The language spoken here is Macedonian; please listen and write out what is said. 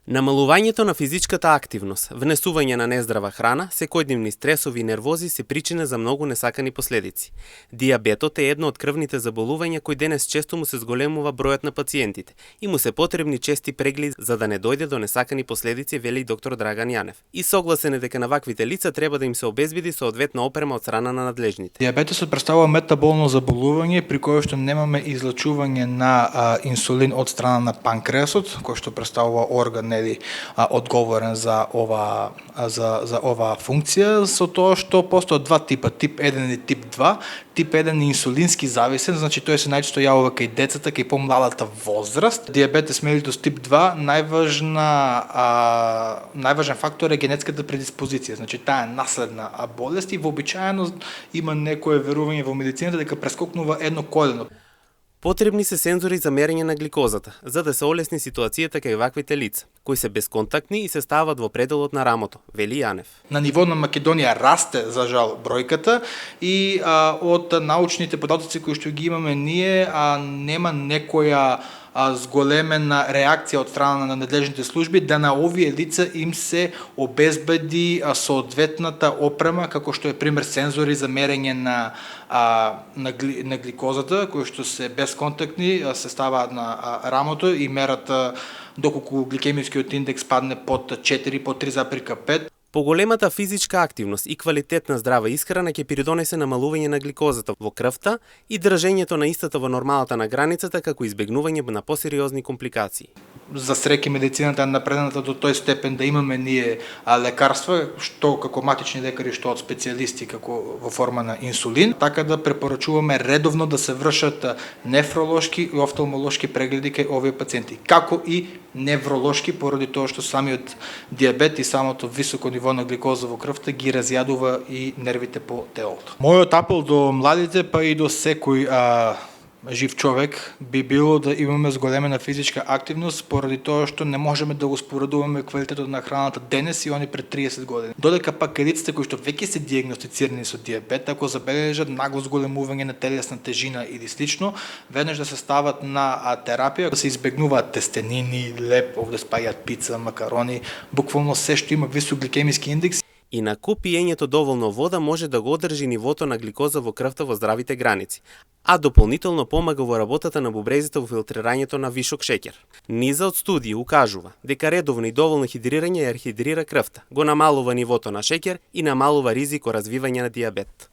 Намалувањето на физичката активност, внесување на нездрава храна, секојдневни стресови и нервози се причина за многу несакани последици. Дијабетот е едно од крвните заболувања кој денес често му се зголемува бројот на пациентите и му се потребни чести прегледи за да не дојде до несакани последици, вели доктор Драган Јанев. И согласен е дека на ваквите лица треба да им се обезбеди соодветна опрема од страна на надлежните. Дијабетесот претставува метаболно заболување при кое што немаме излачување на инсулин од страна на панкреасот, кој што претставува орган одговорен за ова функција, со тоа што постојат два типа, тип 1 и тип 2. Тип 1 е инсулински зависен, значи тој се најчесто јавува кај децата, кај помладата возраст. Дијабетес мелитус тип 2, најважен фактор е генетската предиспозиција, значи таа е наследна болест и вообичаено има некое верување во медицината дека прескокнува едно колено. Потребни се сензори за мерење на гликозата, за да се олесни ситуацијата кај ваквите лица, кои се бесконтактни и се стават во пределот на рамото, вели Јанев. На ниво на Македонија расте, за жал, бројката и од научните податоци кои што ги имаме ние, нема некоја зголемена реакција од страна на надлежните служби да на овие лица им се обезбеди соодветната опрема, како што е пример сензори за мерење на гликозата, кои што се бесконтактни, се ставаат на рамото и мерат доколку гликемискиот индекс падне под 4, под 3,5. Поголемата физичка активност и квалитетна здрава исхрана ќе придонесе намалување на гликозата во крвта и држењето на истата во нормалата на границата, како избегнување на посериозни компликации. За среќа медицината е напредната до тој степен да имаме ние лекарства, што како матични лекари, што од специјалисти како во форма на инсулин, така да препорачуваме редовно да се вршат нефролошки и офталмолошки прегледи кај овие пациенти, како и невролошки, поради тоа што самиот дијабет и самото високо ниво на гликоза во крвта ги разјадува и нервите по телото. Мојот апел до младите, па и до секој жив човек би било да имаме зголемена физичка активност, поради тоа што не можеме да го споредуваме квалитетот на храната денес и они пред 30 години. Додека пак лицата кои што веќе се дијагностицирани со дијабет, ако забележат нагло зголемување на телесна тежина или слично, веднаш да се стават на терапија, да се избегнуваат тестенини, леп, овде спајаат пица, макарони, буквално се што има висок гликемиски индекс. И на куп пиењето доволно вода може да го одржи нивото на гликоза во крвта во здравите граници, а дополнително помага во работата на бубрезите во филтрирањето на вишок шеќер. Низа од студии укажува дека редовно и доволно хидрирање ја архидрира крвта, го намалува нивото на шеќер и намалува ризик од развивање на дијабет.